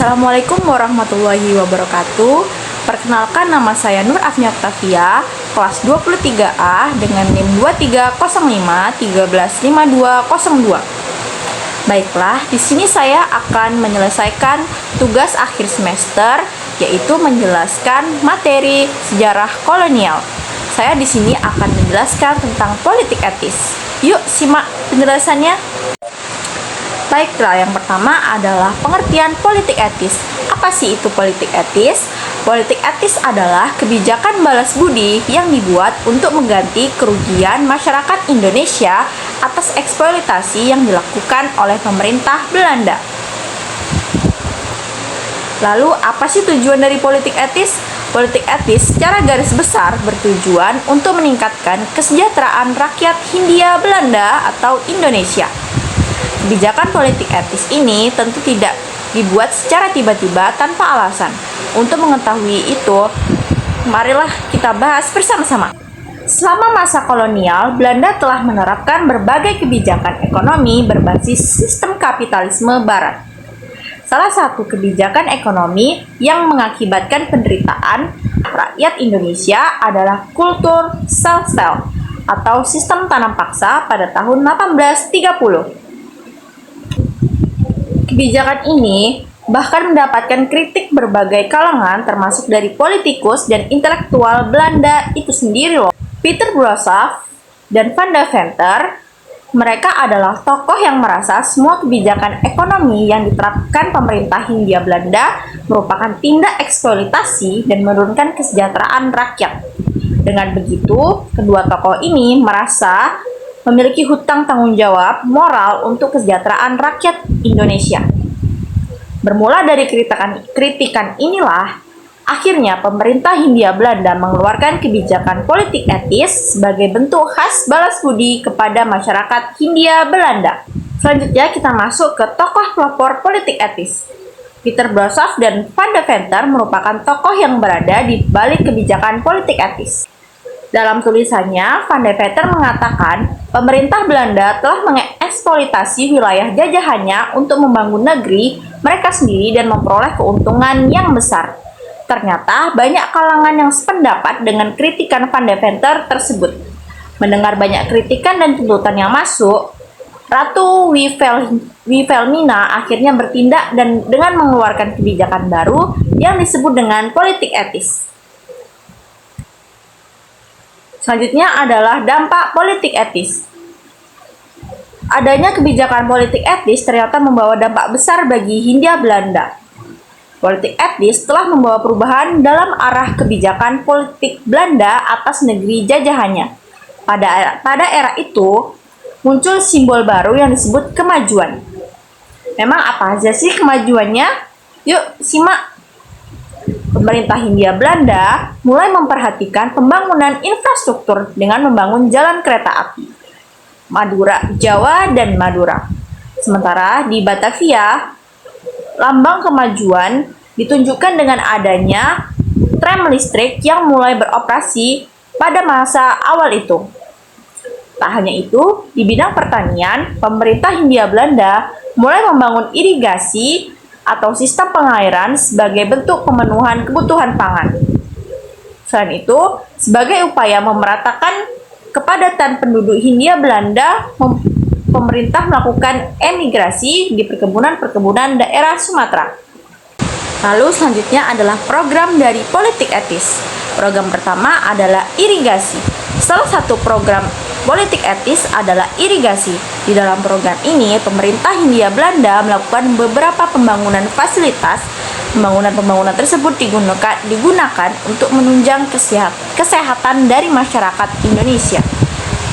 Assalamualaikum warahmatullahi wabarakatuh. Perkenalkan, nama saya Nur Afnia Octavia, kelas 23A dengan NIM 2305 Baiklah, di sini saya akan menyelesaikan tugas akhir semester, yaitu menjelaskan materi sejarah kolonial. Saya di sini akan menjelaskan tentang politik etis. Yuk, simak penjelasannya. Baiklah, yang pertama adalah pengertian politik etis. Apa sih itu politik etis? Politik etis adalah kebijakan balas budi yang dibuat untuk mengganti kerugian masyarakat Indonesia atas eksploitasi yang dilakukan oleh pemerintah Belanda. Lalu, apa sih tujuan dari politik etis? Politik etis secara garis besar bertujuan untuk meningkatkan kesejahteraan rakyat Hindia Belanda atau Indonesia. Kebijakan politik etis ini tentu tidak dibuat secara tiba-tiba tanpa alasan. Untuk mengetahui itu, marilah kita bahas bersama-sama. Selama masa kolonial, Belanda telah menerapkan berbagai kebijakan ekonomi berbasis sistem kapitalisme barat. Salah satu kebijakan ekonomi yang mengakibatkan penderitaan rakyat Indonesia adalah kultur sel-sel atau sistem tanam paksa pada tahun 1830. Kebijakan ini bahkan mendapatkan kritik berbagai kalangan termasuk dari politikus dan intelektual Belanda itu sendiri loh. Peter Brossaff dan Van de Venter, mereka adalah tokoh yang merasa semua kebijakan ekonomi yang diterapkan pemerintah Hindia Belanda merupakan tindak eksploitasi dan menurunkan kesejahteraan rakyat. Dengan begitu, kedua tokoh ini merasa memiliki hutang tanggung jawab moral untuk kesejahteraan rakyat Indonesia. Bermula dari kritikan inilah, akhirnya pemerintah Hindia Belanda mengeluarkan kebijakan politik etis sebagai bentuk khas balas budi kepada masyarakat Hindia Belanda. Selanjutnya kita masuk ke tokoh pelopor politik etis. Peter Brossaff dan Van de Venter merupakan tokoh yang berada di balik kebijakan politik etis. Dalam tulisannya, Van de Venter mengatakan pemerintah Belanda telah mengeksploitasi wilayah jajahannya untuk membangun negeri mereka sendiri dan memperoleh keuntungan yang besar. Ternyata banyak kalangan yang sependapat dengan kritikan Van de Venter tersebut. Mendengar banyak kritikan dan tuntutan yang masuk, Ratu Wilhelmina akhirnya bertindak dan dengan mengeluarkan kebijakan baru yang disebut dengan politik etis. Selanjutnya adalah dampak politik etis. Adanya kebijakan politik etis ternyata membawa dampak besar bagi Hindia Belanda. Politik etis telah membawa perubahan dalam arah kebijakan politik Belanda atas negeri jajahannya. Pada era itu, muncul simbol baru yang disebut kemajuan. Memang apa aja sih kemajuannya? Yuk, simak. Pemerintah Hindia Belanda mulai memperhatikan pembangunan infrastruktur dengan membangun jalan kereta api Madura, Jawa, dan Madura. Sementara di Batavia, lambang kemajuan ditunjukkan dengan adanya tram listrik yang mulai beroperasi pada masa awal itu. Tak hanya itu, di bidang pertanian, pemerintah Hindia Belanda mulai membangun irigasi atau sistem pengairan sebagai bentuk pemenuhan kebutuhan pangan. Selain itu, sebagai upaya memeratakan kepadatan penduduk Hindia Belanda, pemerintah melakukan emigrasi di perkebunan daerah Sumatera. Lalu selanjutnya adalah program dari politik etis. Program pertama adalah irigasi. Salah satu program politik etis adalah irigasi. Di dalam program ini, pemerintah Hindia Belanda melakukan beberapa pembangunan fasilitas. Pembangunan tersebut digunakan untuk menunjang kesehatan dari masyarakat Indonesia.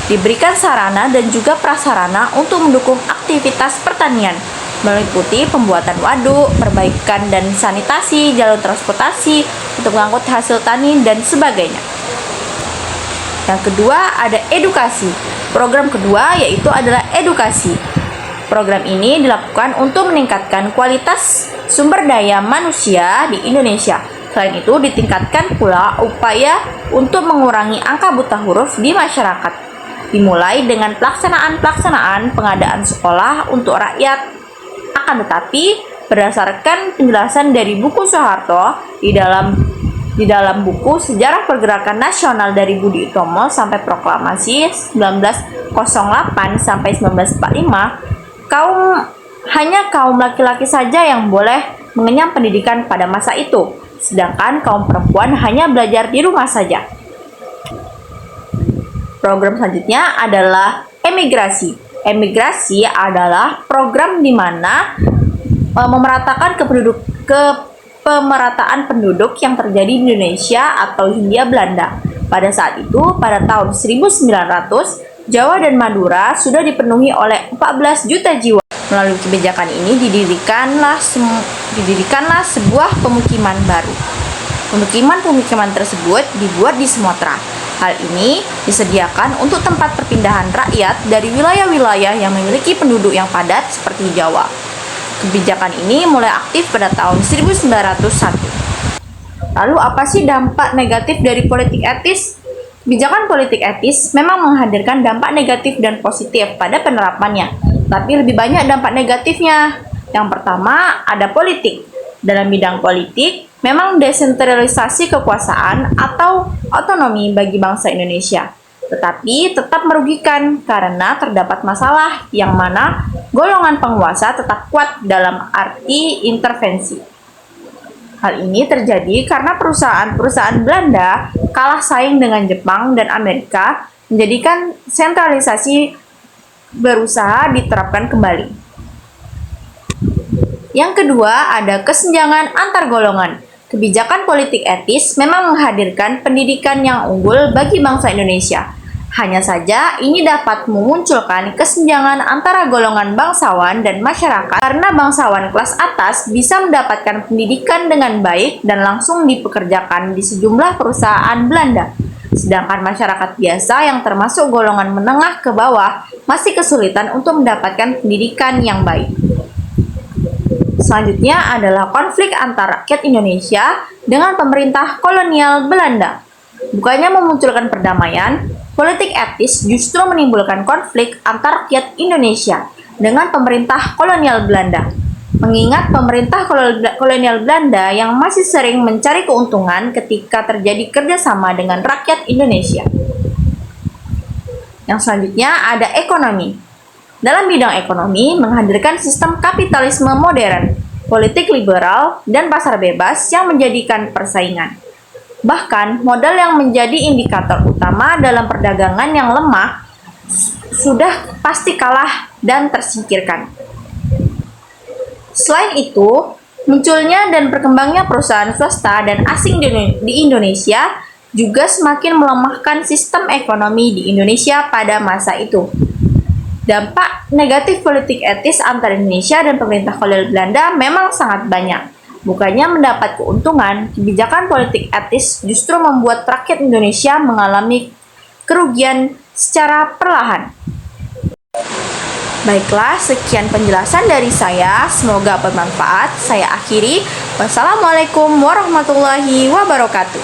Diberikan sarana dan juga prasarana untuk mendukung aktivitas pertanian, meliputi pembuatan waduk, perbaikan dan sanitasi, jalur transportasi untuk mengangkut hasil tani, dan sebagainya. Yang kedua ada edukasi. Program kedua yaitu adalah edukasi. Program ini dilakukan untuk meningkatkan kualitas sumber daya manusia di Indonesia. Selain itu, ditingkatkan pula upaya untuk mengurangi angka buta huruf di masyarakat. Dimulai dengan pelaksanaan pengadaan sekolah untuk rakyat. Akan tetapi, Berdasarkan penjelasan dari buku Soeharto di dalam buku Sejarah Pergerakan Nasional dari Budi Utomo sampai Proklamasi 1908 sampai 1945, hanya kaum laki-laki saja yang boleh mengenyam pendidikan pada masa itu, sedangkan kaum perempuan hanya belajar di rumah saja. Program selanjutnya adalah emigrasi. Emigrasi adalah program di mana memeratakan pemerataan penduduk yang terjadi di Indonesia atau Hindia Belanda. Pada saat itu, pada tahun 1900, Jawa dan Madura sudah dipenuhi oleh 14 juta jiwa. Melalui kebijakan ini didirikanlah sebuah pemukiman baru. Pemukiman tersebut dibuat di Sumatera. Hal ini disediakan untuk tempat perpindahan rakyat dari wilayah-wilayah yang memiliki penduduk yang padat seperti Jawa. Kebijakan ini mulai aktif pada tahun 1901. Lalu apa sih dampak negatif dari politik etis? Kebijakan politik etis memang menghadirkan dampak negatif dan positif pada penerapannya, tapi lebih banyak dampak negatifnya. Yang pertama, ada politik. Dalam bidang politik, memang desentralisasi kekuasaan atau otonomi bagi bangsa Indonesia, tetapi tetap merugikan karena terdapat masalah yang mana golongan penguasa tetap kuat dalam arti intervensi. Hal ini terjadi karena perusahaan-perusahaan Belanda kalah saing dengan Jepang dan Amerika, menjadikan sentralisasi berusaha diterapkan kembali. Yang kedua, ada kesenjangan antar golongan. Kebijakan politik etis memang menghadirkan pendidikan yang unggul bagi bangsa Indonesia. Hanya saja, ini dapat memunculkan kesenjangan antara golongan bangsawan dan masyarakat karena bangsawan kelas atas bisa mendapatkan pendidikan dengan baik dan langsung dipekerjakan di sejumlah perusahaan Belanda. Sedangkan masyarakat biasa yang termasuk golongan menengah ke bawah masih kesulitan untuk mendapatkan pendidikan yang baik. Selanjutnya adalah konflik antar rakyat Indonesia dengan pemerintah kolonial Belanda. Bukannya memunculkan perdamaian, politik etis justru menimbulkan konflik antar rakyat Indonesia dengan pemerintah kolonial Belanda. Mengingat pemerintah kolonial Belanda yang masih sering mencari keuntungan ketika terjadi kerjasama dengan rakyat Indonesia. Yang selanjutnya ada ekonomi. Dalam bidang ekonomi, menghadirkan sistem kapitalisme modern, politik liberal, dan pasar bebas yang menjadikan persaingan. Bahkan, modal yang menjadi indikator utama dalam perdagangan yang lemah sudah pasti kalah dan tersingkirkan. Selain itu, munculnya dan berkembangnya perusahaan swasta dan asing di Indonesia juga semakin melemahkan sistem ekonomi di Indonesia pada masa itu. Dampak negatif politik etis antara Indonesia dan pemerintah kolonial Belanda memang sangat banyak. Bukannya mendapat keuntungan, kebijakan politik etis justru membuat rakyat Indonesia mengalami kerugian secara perlahan. Baiklah, sekian penjelasan dari saya. Semoga bermanfaat. Saya akhiri. Wassalamualaikum warahmatullahi wabarakatuh.